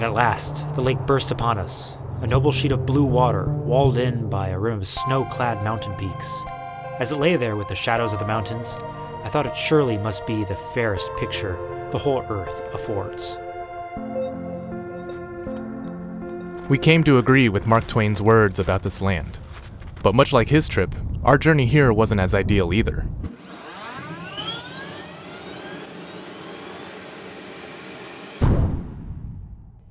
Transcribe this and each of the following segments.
And at last, the lake burst upon us, a noble sheet of blue water, walled in by a rim of snow-clad mountain peaks. As it lay there with the shadows of the mountains, I thought it surely must be the fairest picture the whole earth affords. We came to agree with Mark Twain's words about this land. But much like his trip, our journey here wasn't as ideal either.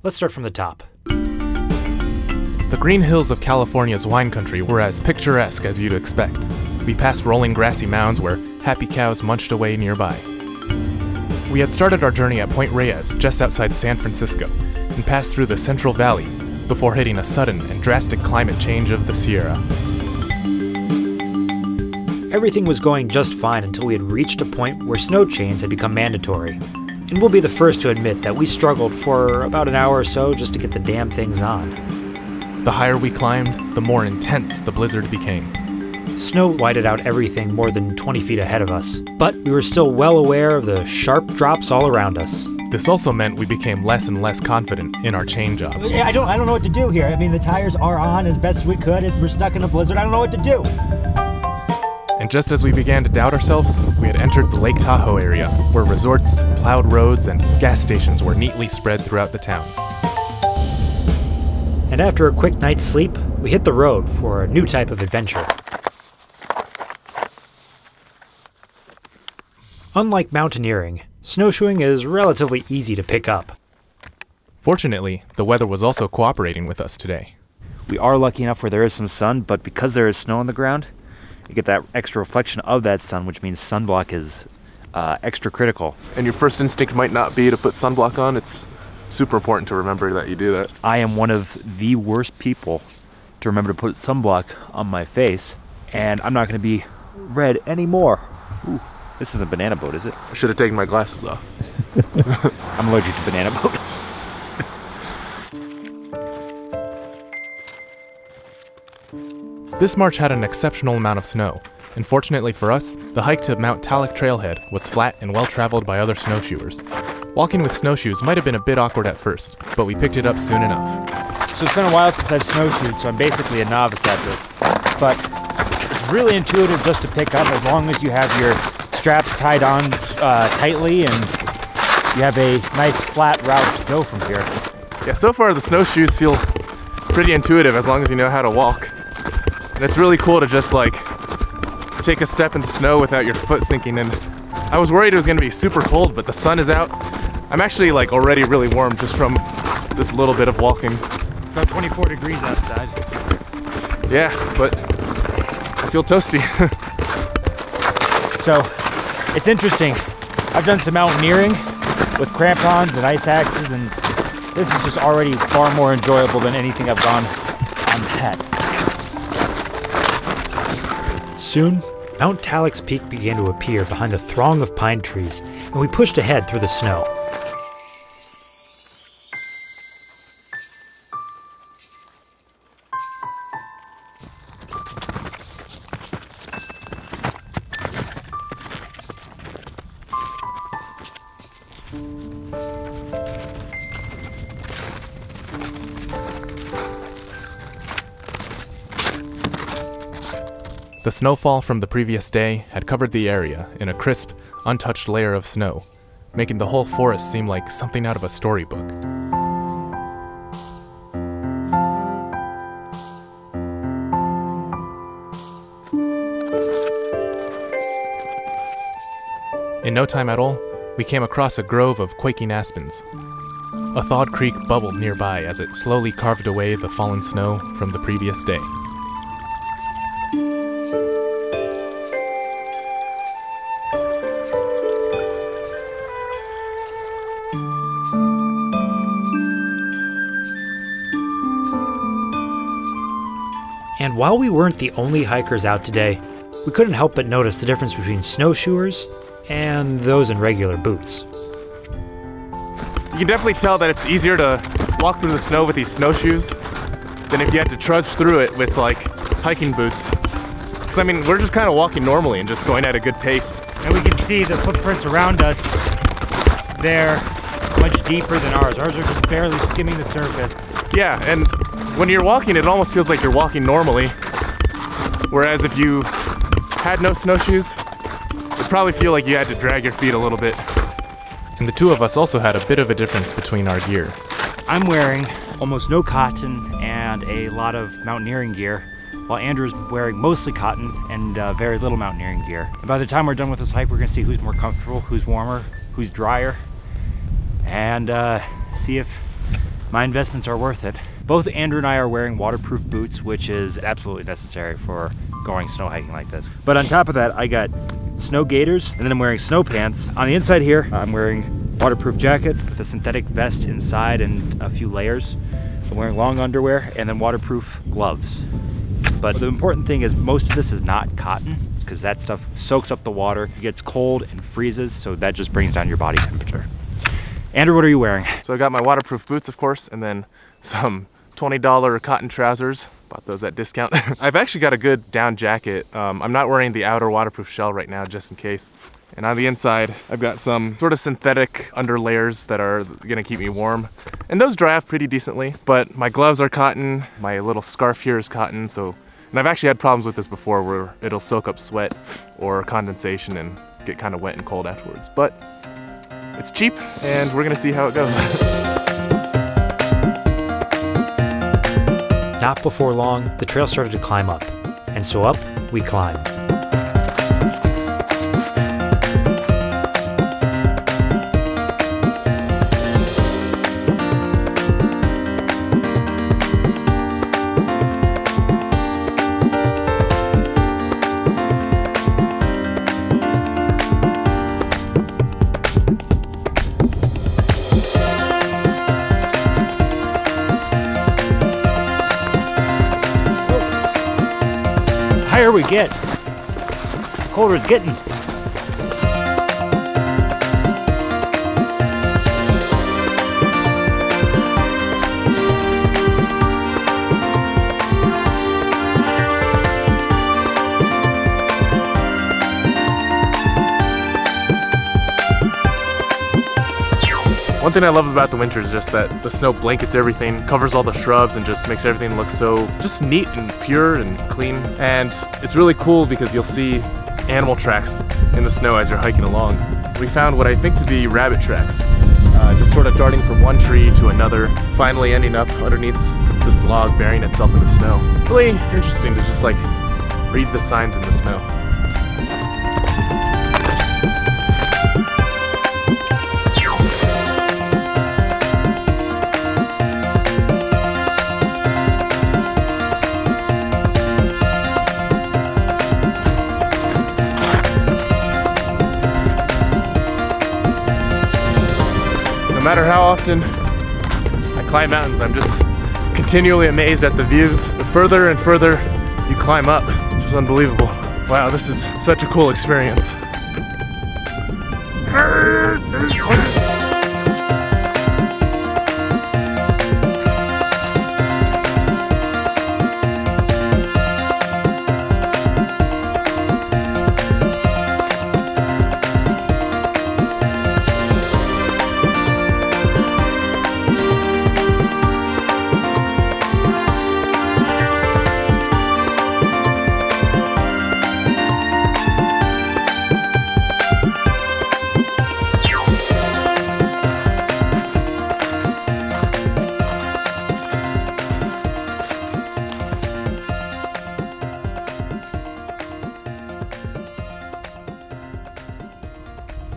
Let's start from the top. The green hills of California's wine country were as picturesque as you'd expect. We passed rolling grassy mounds where happy cows munched away nearby. We had started our journey at Point Reyes, just outside San Francisco, and passed through the Central Valley before hitting a sudden and drastic climate change of the Sierra. Everything was going just fine until we had reached a point where snow chains had become mandatory. And we'll be the first to admit that we struggled for about an hour or so just to get the damn things on. The higher we climbed, the more intense the blizzard became. Snow whited out everything more than 20 feet ahead of us, but we were still well aware of the sharp drops all around us. This also meant we became less and less confident in our chain job. Yeah, I don't know what to do here. I mean, the tires are on as best we could. We're stuck in a blizzard. I don't know what to do. And just as we began to doubt ourselves, we had entered the Lake Tahoe area, where resorts, plowed roads, and gas stations were neatly spread throughout the town. And after a quick night's sleep, we hit the road for a new type of adventure. Unlike mountaineering, snowshoeing is relatively easy to pick up. Fortunately, the weather was also cooperating with us today. We are lucky enough where there is some sun, but because there is snow on the ground, you get that extra reflection of that sun, which means sunblock is extra critical. And your first instinct might not be to put sunblock on. It's super important to remember that you do that. I am one of the worst people to remember to put sunblock on my face, and I'm not going to be red anymore. Ooh, this isn't banana boat, is it? I should have taken my glasses off. I'm allergic to banana boat. This march had an exceptional amount of snow, and fortunately for us, the hike to Mount Tallac trailhead was flat and well traveled by other snowshoers. Walking with snowshoes might have been a bit awkward at first, but we picked it up soon enough. So it's been a while since I've snowshoed, so I'm basically a novice at this. But it's really intuitive just to pick up as long as you have your straps tied on tightly and you have a nice flat route to go from here. Yeah, so far the snowshoes feel pretty intuitive as long as you know how to walk. And it's really cool to just like take a step in the snow without your foot sinking in. I was worried it was gonna be super cold, but the sun is out. I'm actually like already really warm just from this little bit of walking. It's about 24 degrees outside. Yeah, but I feel toasty. So it's interesting. I've done some mountaineering with crampons and ice axes, and this is just already far more enjoyable than anything I've gone on that. Soon, Mount Tallac's peak began to appear behind the throng of pine trees, and we pushed ahead through the snow. The snowfall from the previous day had covered the area in a crisp, untouched layer of snow, making the whole forest seem like something out of a storybook. In no time at all, we came across a grove of quaking aspens. A thawed creek bubbled nearby as it slowly carved away the fallen snow from the previous day. And while we weren't the only hikers out today, we couldn't help but notice the difference between snowshoers and those in regular boots. You can definitely tell that it's easier to walk through the snow with these snowshoes than if you had to trudge through it with like hiking boots. Because I mean, we're just kind of walking normally and just going at a good pace. And we can see the footprints around us. They're much deeper than ours. Ours are just barely skimming the surface. Yeah, and when you're walking, it almost feels like you're walking normally. Whereas if you had no snowshoes, it'd probably feel like you had to drag your feet a little bit. And the two of us also had a bit of a difference between our gear. I'm wearing almost no cotton and a lot of mountaineering gear, while Andrew's wearing mostly cotton and very little mountaineering gear. And by the time we're done with this hike, we're gonna see who's more comfortable, who's warmer, who's drier, and see if my investments are worth it. Both Andrew and I are wearing waterproof boots, which is absolutely necessary for going snow hiking like this. But on top of that, I got snow gaiters, and then I'm wearing snow pants. On the inside here, I'm wearing waterproof jacket with a synthetic vest inside and a few layers. I'm wearing long underwear and then waterproof gloves. But the important thing is most of this is not cotton, because that stuff soaks up the water, gets cold and freezes, so that just brings down your body temperature. Andrew, what are you wearing? So I got my waterproof boots, of course, and then some $20 cotton trousers. Bought those at discount. I've actually got a good down jacket. I'm not wearing the outer waterproof shell right now, just in case. And on the inside, I've got some sort of synthetic under layers that are gonna keep me warm. And those dry off pretty decently, but my gloves are cotton, my little scarf here is cotton, so, and I've actually had problems with this before where it'll soak up sweat or condensation and get kind of wet and cold afterwards. But it's cheap, and we're gonna see how it goes. Not before long, the trail started to climb up, and so up we climbed. The higher we get, the colder it's getting. One thing I love about the winter is just that the snow blankets everything, covers all the shrubs, and just makes everything look so just neat and pure and clean. And it's really cool because you'll see animal tracks in the snow as you're hiking along. We found what I think to be rabbit tracks, just sort of darting from one tree to another, finally ending up underneath this log burying itself in the snow. Really interesting to just like read the signs in the snow. No matter how often I climb mountains, I'm just continually amazed at the views. The further and further you climb up, it's just unbelievable. Wow, this is such a cool experience.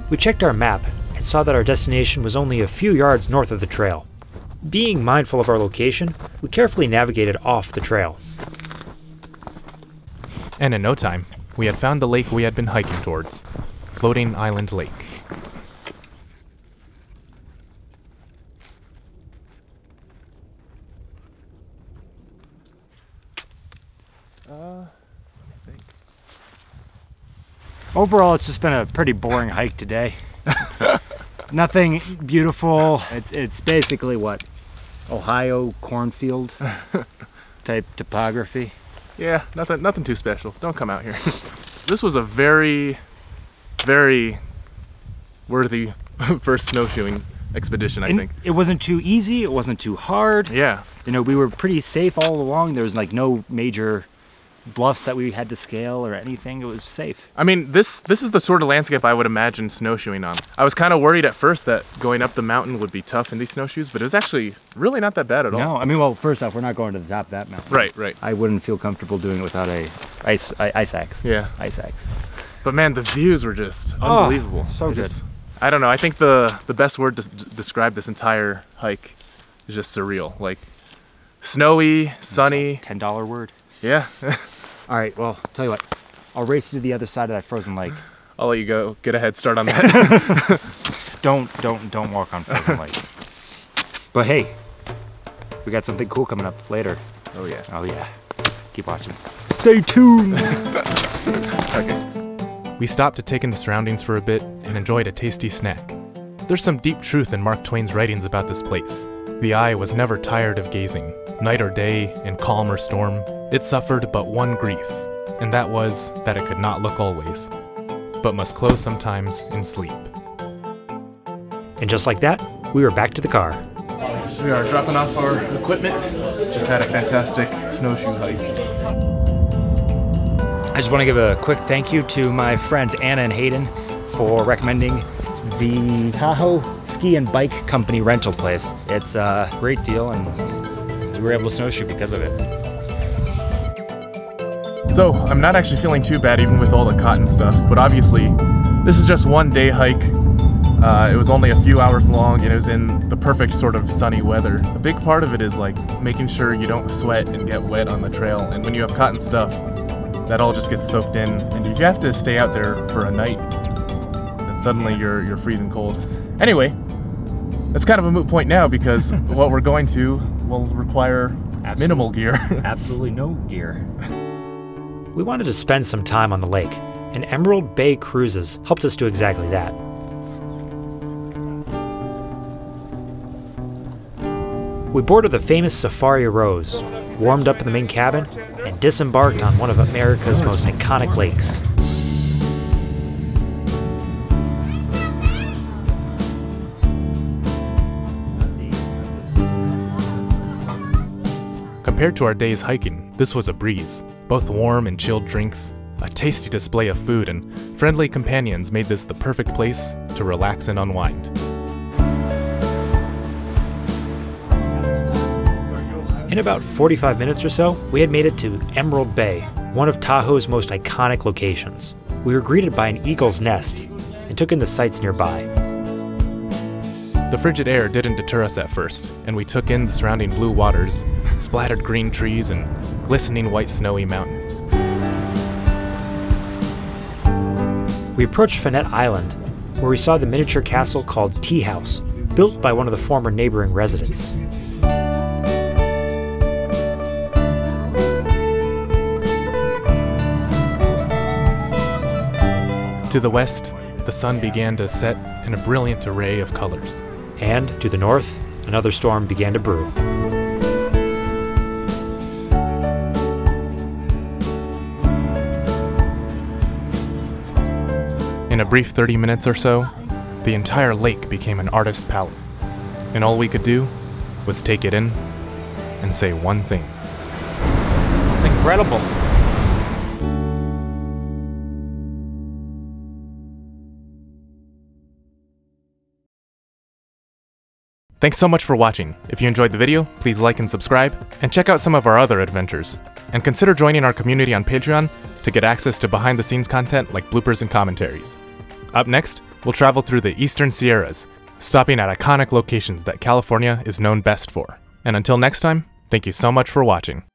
We checked our map and saw that our destination was only a few yards north of the trail. Being mindful of our location, we carefully navigated off the trail. And in no time, we had found the lake we had been hiking towards, Floating Island Lake. Overall, it's just been a pretty boring hike today. Nothing beautiful. It's basically what? Ohio cornfield type topography. Yeah, nothing too special. Don't come out here. This was a very, very worthy first snowshoeing expedition, I And think. it wasn't too easy, it wasn't too hard. Yeah. You know, we were pretty safe all along. There was like no major bluffs that we had to scale or anything. It was safe. I mean, this is the sort of landscape I would imagine snowshoeing on. I was kind of worried at first that going up the mountain would be tough in these snowshoes, but it was actually really not that bad at all. No, I mean, well, first off, we're not going to the top of that mountain. Right, right. I wouldn't feel comfortable doing it without a ice axe. Yeah. Ice axe. But man, the views were just unbelievable. So good. I don't know, I think the best word to describe this entire hike is just surreal. Like, snowy, sunny. $10 word. Yeah. All right, well, tell you what, I'll race you to the other side of that frozen lake. I'll let you go, get a head start on that. Don't walk on frozen lakes. But hey, we got something cool coming up later. Oh yeah. Oh yeah. Keep watching. Stay tuned. Okay. We stopped to take in the surroundings for a bit and enjoyed a tasty snack. There's some deep truth in Mark Twain's writings about this place. The eye was never tired of gazing, night or day, in calm or storm. It suffered but one grief, and that was that it could not look always, but must close sometimes in sleep. And just like that, we were back to the car. We are dropping off our equipment. Just had a fantastic snowshoe hike. I just want to give a quick thank you to my friends Anna and Hayden for recommending the Tahoe Ski and Bike Company rental place. It's a great deal, and we were able to snowshoe because of it. So, I'm not actually feeling too bad even with all the cotton stuff, but obviously, this is just one day hike. It was only a few hours long, and it was in the perfect sort of sunny weather. A big part of it is like making sure you don't sweat and get wet on the trail, and when you have cotton stuff, that all just gets soaked in, and if you have to stay out there for a night, then suddenly you're freezing cold. Anyway, that's kind of a moot point now because what we're going to will require minimal gear. Absolutely no gear. We wanted to spend some time on the lake, and Emerald Bay Cruises helped us do exactly that. We boarded the famous Safari Rose, warmed up in the main cabin, and disembarked on one of America's most iconic lakes. Compared to our day's hiking, this was a breeze. Both warm and chilled drinks, a tasty display of food, and friendly companions made this the perfect place to relax and unwind. In about 45 minutes or so, we had made it to Emerald Bay, one of Tahoe's most iconic locations. We were greeted by an eagle's nest and took in the sights nearby. The frigid air didn't deter us at first, and we took in the surrounding blue waters, splattered green trees, and glistening white snowy mountains. We approached Finette Island, where we saw the miniature castle called Tea House, built by one of the former neighboring residents. To the west, the sun began to set in a brilliant array of colors. And to the north, another storm began to brew. In a brief 30 minutes or so, the entire lake became an artist's palette, and all we could do was take it in and say one thing. It's incredible. Thanks so much for watching. If you enjoyed the video, please like and subscribe, and check out some of our other adventures. And consider joining our community on Patreon to get access to behind-the-scenes content like bloopers and commentaries. Up next, we'll travel through the Eastern Sierras, stopping at iconic locations that California is known best for. And until next time, thank you so much for watching.